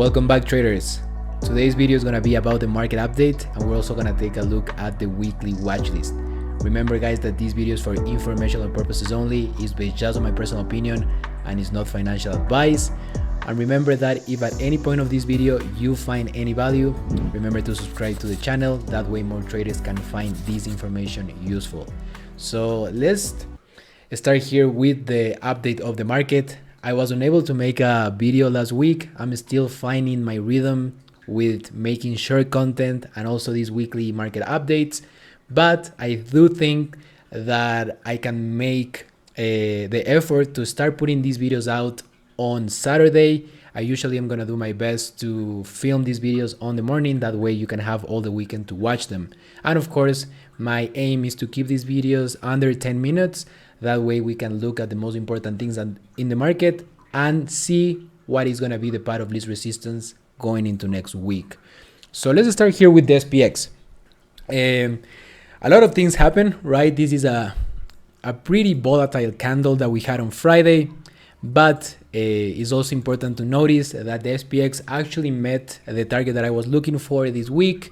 Welcome back, traders. Today's video is going to be about the market update, and we're also going to take a look at the weekly watch list. Remember guys that these videos for informational purposes only, is based just on my personal opinion and is not financial advice. And remember that if at any point of this video you find any value, remember to subscribe to the channel. That way more traders can find this information useful. So let's start here with the update of the market. I was unable to make a video last week. I'm still finding my rhythm with making short content and also these weekly market updates. But I do think that I can make the effort to start putting these videos out on Saturday. I usually am gonna do my best to film these videos on the morning. That way you can have all the weekend to watch them. And of course, my aim is to keep these videos under 10 minutes. That way we can look at the most important things in the market and see what is gonna be the path of least resistance going into next week. So let's start here with the SPX. A lot of things happen, right? This is a pretty volatile candle that we had on Friday, but it's also important to notice that the SPX actually met the target that I was looking for this week.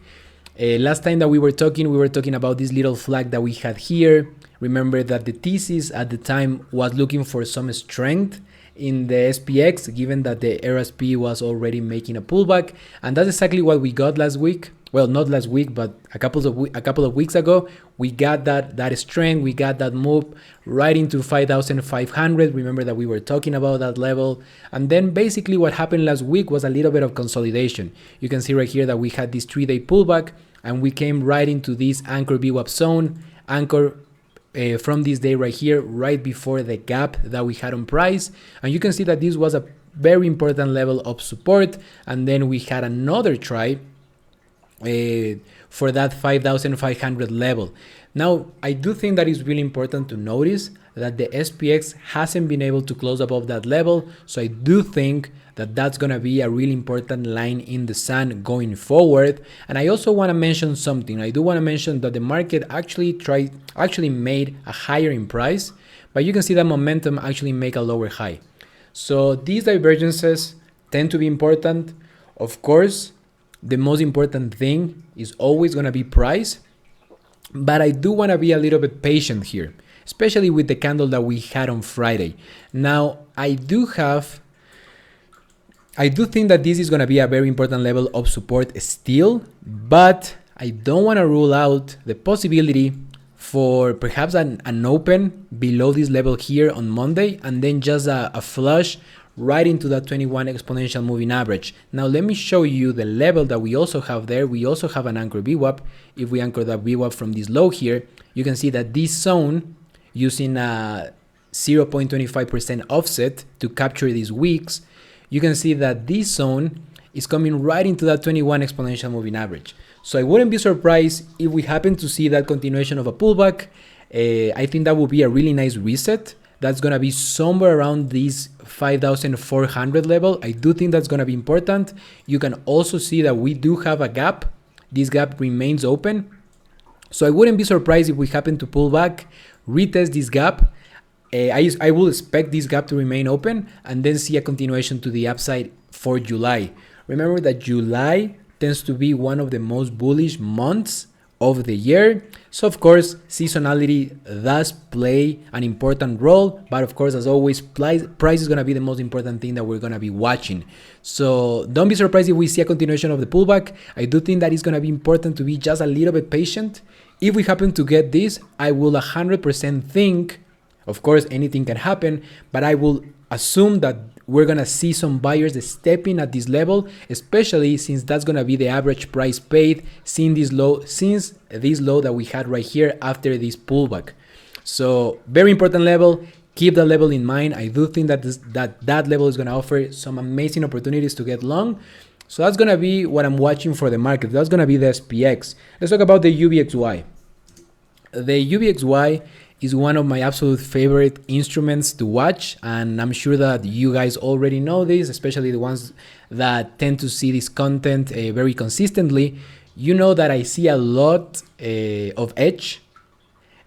Last time that we were talking about this little flag that we had here. Remember that the thesis at the time was looking for some strength in the SPX, given that the RSP was already making a pullback, and that's exactly what we got last week. Well, not last week, but a couple of weeks ago, we got that strength. We got that move right into 5,500. Remember that we were talking about that level, and then basically what happened last week was a little bit of consolidation. You can see right here that we had this 3-day pullback, and we came right into this anchor VWAP zone, from this day right here, right before the gap that we had on price. And you can see that this was a very important level of support, and then we had another try for that 5,500 level. Now, I do think that it's really important to notice that the SPX hasn't been able to close above that level. So I do think that that's going to be a really important line in the sand going forward. And I also want to mention something. I do want to mention that the market actually made a higher in price, but you can see that momentum actually make a lower high. So these divergences tend to be important. Of course, the most important thing is always going to be price, but I do want to be a little bit patient here, especially with the candle that we had on Friday. Now, I do think that this is going to be a very important level of support still, but I don't want to rule out the possibility for perhaps an open below this level here on Monday, and then just a flush right into that 21 exponential moving average. Now let me show you the level that we also have there. We also have an anchor VWAP. If we anchor that VWAP from this low here, you can see that this zone, using a 0.25% offset to capture these weeks, you can see that this zone is coming right into that 21 exponential moving average. So I wouldn't be surprised if we happen to see that continuation of a pullback. I think that would be a really nice reset. That's going to be somewhere around this 5,400 level. I do think that's going to be important. You can also see that we do have a gap. This gap remains open. So I wouldn't be surprised if we happen to pull back, retest this gap. I will expect this gap to remain open and then see a continuation to the upside for July. Remember that July tends to be one of the most bullish months of the year. So of course, seasonality does play an important role, but of course, as always, price is going to be the most important thing that we're going to be watching. So don't be surprised if we see a continuation of the pullback. I do think that it's going to be important to be just a little bit patient. If we happen to get this, I will 100% think, of course, anything can happen, but I will assume that we're going to see some buyers stepping at this level, especially since that's going to be the average price paid since this low that we had right here after this pullback. So very important level. Keep that level in mind. I do think that that level is going to offer some amazing opportunities to get long. So that's going to be what I'm watching for the market. That's going to be the SPX. Let's talk about the UVXY. The UVXY is one of my absolute favorite instruments to watch, and I'm sure that you guys already know this, especially the ones that tend to see this content very consistently. You know that I see a lot of edge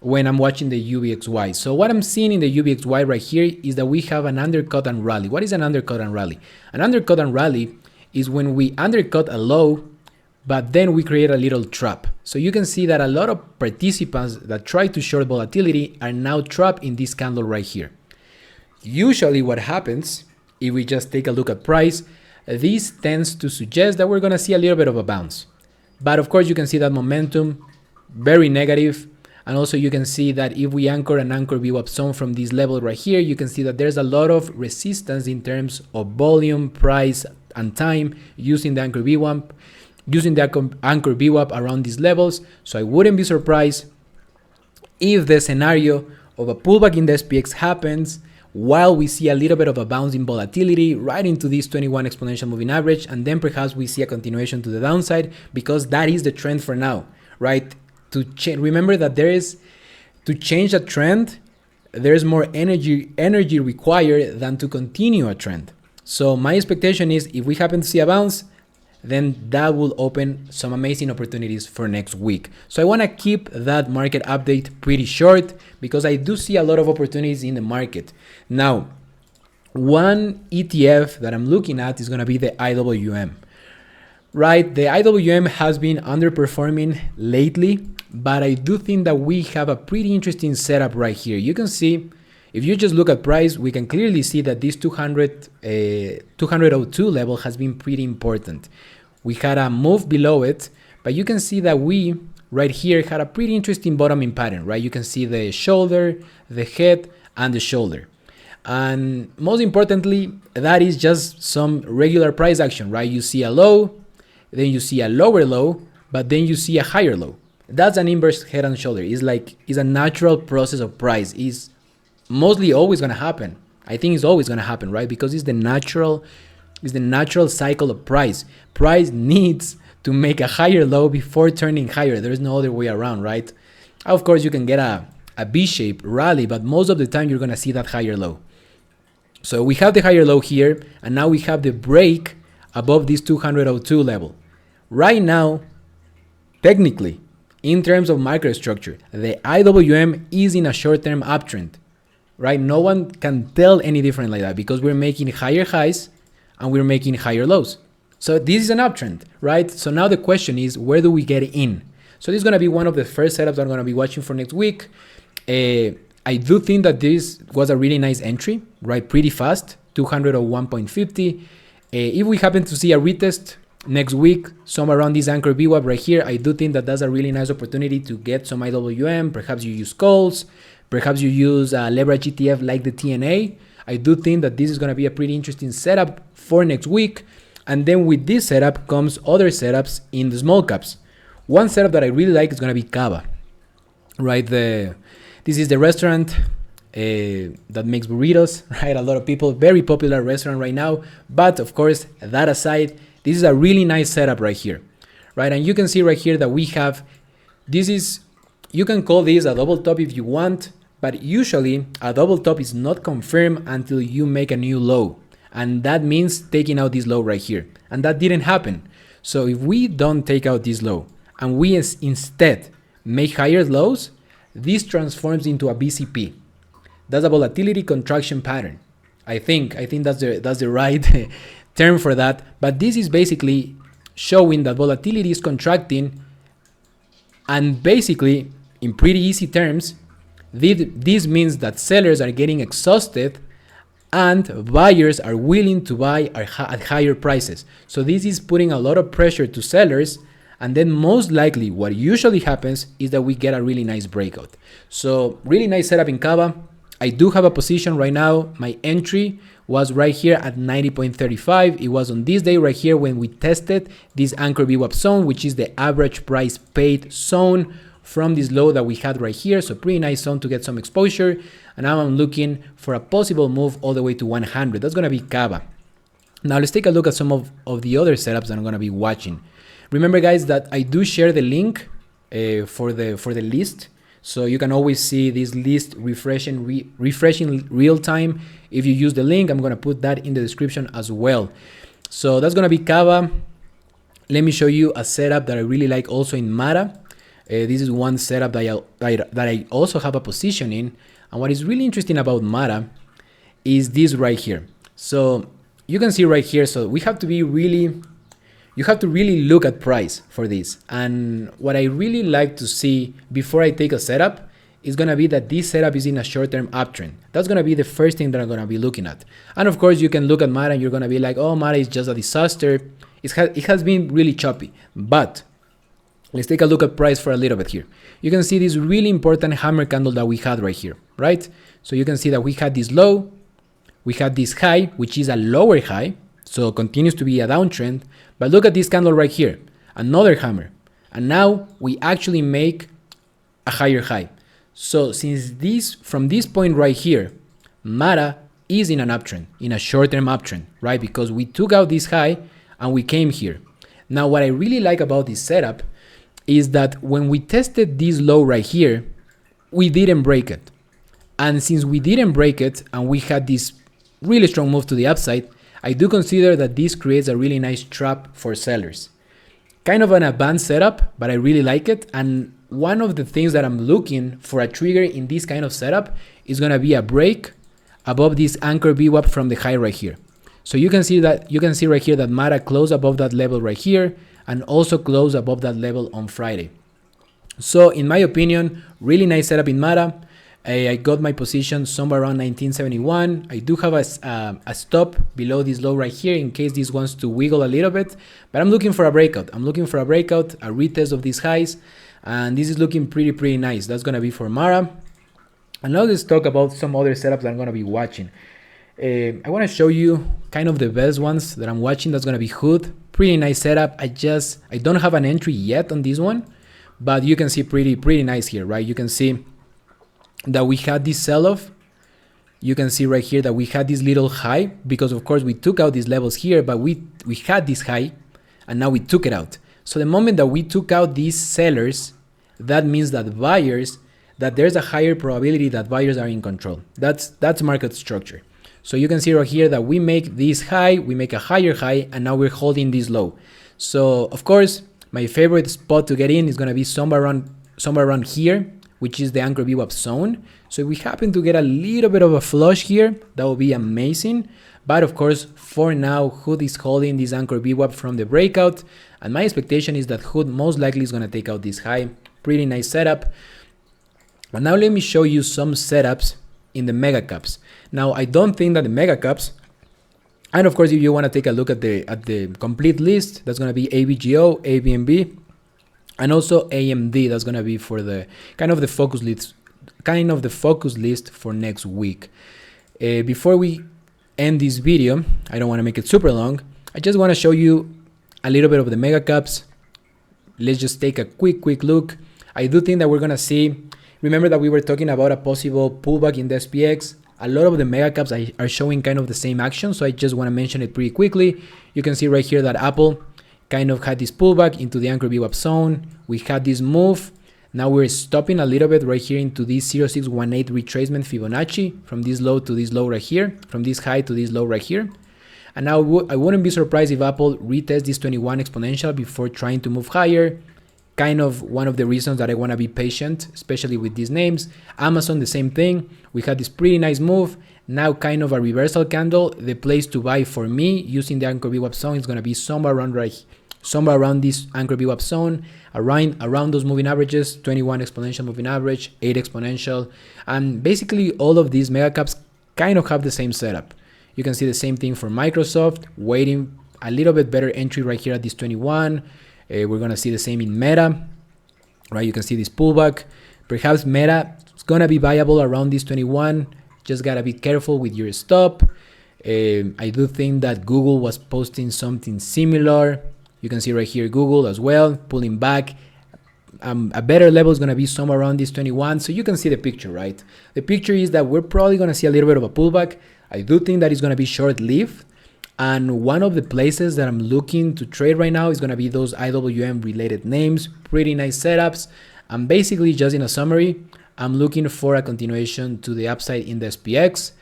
when I'm watching the UVXY. So what I'm seeing in the UVXY right here is that we have an undercut and rally. What is an undercut and rally? An undercut and rally is when we undercut a low, but then we create a little trap. So you can see that a lot of participants that try to short volatility are now trapped in this candle right here. Usually what happens, if we just take a look at price, this tends to suggest that we're going to see a little bit of a bounce. But of course you can see that momentum, very negative. And also you can see that if we anchor an anchor VWAP zone from this level right here, you can see that there's a lot of resistance in terms of volume, price, and time using the anchor VWAP, anchor VWAP around these levels. So I wouldn't be surprised if the scenario of a pullback in the SPX happens while we see a little bit of a bounce in volatility right into this 21 exponential moving average, and then perhaps we see a continuation to the downside, because that is the trend for now, right? Remember that to change a trend, there's more energy required than to continue a trend. So my expectation is if we happen to see a bounce, then that will open some amazing opportunities for next week. So I want to keep that market update pretty short because I do see a lot of opportunities in the market. Now, one ETF that I'm looking at is going to be the IWM. Right, the IWM has been underperforming lately, but I do think that we have a pretty interesting setup right here. You can see, if you just look at price, we can clearly see that this 202 level has been pretty important. We had a move below it, but you can see that we right here had a pretty interesting bottoming pattern, right? You can see the shoulder, the head, and the shoulder. And most importantly, that is just some regular price action, right? You see a low, then you see a lower low, but then you see a higher low. That's an inverse head and shoulder. It's a natural process of price. It's mostly always going to happen. I think it's always going to happen, right? Because it's the natural cycle of price. Price needs to make a higher low before turning higher. There's no other way around, right? Of course, you can get a V-shaped rally, but most of the time you're going to see that higher low. So we have the higher low here, and now we have the break above this 202 level. Right now, technically, in terms of microstructure, the IWM is in a short-term uptrend, right? No one can tell any different like that because we're making higher highs and we're making higher lows. So this is an uptrend, right? So now the question is, where do we get in? So this is going to be one of the first setups I'm going to be watching for next week. I do think that this was a really nice entry, right? Pretty fast, 201.50. If we happen to see a retest next week, somewhere around this anchor VWAP right here, I do think that that's a really nice opportunity to get some IWM. Perhaps you use calls, perhaps you use a leverage ETF like the TNA. I do think that this is going to be a pretty interesting setup for next week. And then with this setup comes other setups in the small caps. One setup that I really like is going to be Cava, right? This is the restaurant that makes burritos, right? A lot of people, very popular restaurant right now. But of course, that aside, this is a really nice setup right here, right? And you can see right here that we have, you can call this a double top if you want, but usually a double top is not confirmed until you make a new low. And that means taking out this low right here. And that didn't happen. So if we don't take out this low and we instead make higher lows, this transforms into a BCP. That's a volatility contraction pattern. I think that's the right term for that. But this is basically showing that volatility is contracting, and basically in pretty easy terms, this means that sellers are getting exhausted and buyers are willing to buy at higher prices. So this is putting a lot of pressure to sellers, and then most likely what usually happens is that we get a really nice breakout. So really nice setup in Cava. I do have a position right now. My entry was right here at 90.35. It was on this day right here when we tested this anchor VWAP zone, which is the average price paid zone from this low that we had right here. So pretty nice zone to get some exposure. And now I'm looking for a possible move all the way to 100. That's going to be Cava. Now let's take a look at some of the other setups that I'm going to be watching. Remember guys that I do share the link for the list. So you can always see this list refreshing real time. If you use the link, I'm going to put that in the description as well. So that's going to be Cava. Let me show you a setup that I really like also in Mara. This is one setup that I also have a position in. And what is really interesting about Mara is this right here. So you can see right here, so we have to be really, you have to really look at price for this. And what I really like to see before I take a setup is gonna be that this setup is in a short-term uptrend. That's gonna be the first thing that I'm gonna be looking at. And of course, you can look at Mara and you're gonna be like, oh, Mara is just a disaster. It has been really choppy. But let's take a look at price for a little bit here. You can see this really important hammer candle that we had right here, right? So you can see that we had this low, we had this high, which is a lower high, so it continues to be a downtrend. But look at this candle right here, another hammer. And now we actually make a higher high. So from this point right here, Mara is in an uptrend, in a short-term uptrend, right? Because we took out this high and we came here. Now, what I really like about this setup is that when we tested this low right here, we didn't break it. And since we didn't break it and we had this really strong move to the upside, I do consider that this creates a really nice trap for sellers. Kind of an advanced setup, but I really like it. And one of the things that I'm looking for a trigger in this kind of setup is gonna be a break above this anchor VWAP from the high right here. So you can see right here that Mara closed above that level right here and also closed above that level on Friday. So in my opinion, really nice setup in Mara. I got my position somewhere around 1971. I do have a stop below this low right here in case this wants to wiggle a little bit, but I'm looking for a breakout. I'm looking for a breakout, a retest of these highs, and this is looking pretty nice. That's gonna be for Mara. And now let's talk about some other setups that I'm gonna be watching. I wanna show you kind of the best ones that I'm watching. That's gonna be Hood. Pretty nice setup. I don't have an entry yet on this one, but you can see pretty nice here, right? You can see that we had this sell-off. You can see right here that we had this little high because of course we took out these levels here, but we had this high and now we took it out. So the moment that we took out these sellers, that means that there's a higher probability that buyers are in control. That's market structure. So you can see right here that we make this high, we make a higher high, and now we're holding this low. So of course, my favorite spot to get in is gonna be somewhere around here, which is the anchor VWAP zone. So if we happen to get a little bit of a flush here, that will be amazing. But of course, for now, Hood is holding this anchor VWAP from the breakout. And my expectation is that Hood most likely is gonna take out this high. Pretty nice setup. And now let me show you some setups in the mega caps. Now, I don't think that the mega caps, and of course, if you wanna take a look at the complete list, that's gonna be ABGO, ABNB, and also AMD. That's gonna be for the kind of the focus list for next week. Before we end this video, I don't want to make it super long. I just want to show you a little bit of the mega caps. Let's just take a quick look. I do think that we're gonna see. Remember that we were talking about a possible pullback in the SPX. A lot of the mega caps are showing kind of the same action, so I just want to mention it pretty quickly. You can see right here that Apple kind of had this pullback into the anchor VWAP zone. We had this move. Now we're stopping a little bit right here into this 0618 retracement Fibonacci from this low to this low right here, from this high to this low right here. And now I wouldn't be surprised if Apple retests this 21 exponential before trying to move higher. Kind of one of the reasons that I want to be patient, especially with these names. Amazon, the same thing. We had this pretty nice move. Now kind of a reversal candle. The place to buy for me using the anchor VWAP zone is going to be somewhere around this anchor VWAP zone, around those moving averages, 21 exponential moving average, 8 exponential, and basically all of these mega caps kind of have the same setup. You can see the same thing for Microsoft, waiting a little bit better entry right here at this 21. We're gonna see the same in Meta, right? You can see this pullback. Perhaps Meta is gonna be viable around this 21. Just gotta be careful with your stop. I do think that Google was posting something similar. You can see right here Google as well, pulling back. A better level is going to be somewhere around this 21. So you can see the picture, right? The picture is that we're probably going to see a little bit of a pullback. I do think that it's going to be short-lived. And one of the places that I'm looking to trade right now is going to be those IWM related names. Pretty nice setups. And basically, just in a summary, I'm looking for a continuation to the upside in the SPX.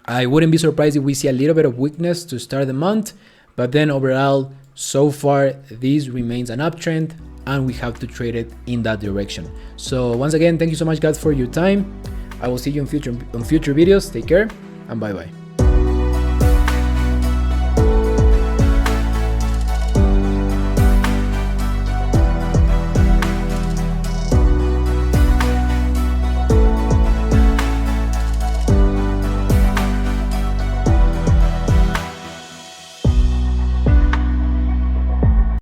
I wouldn't be surprised if we see a little bit of weakness to start the month. But then overall, so far, this remains an uptrend and we have to trade it in that direction. So once again, thank you so much guys for your time. I will see you on future videos. Take care and bye bye.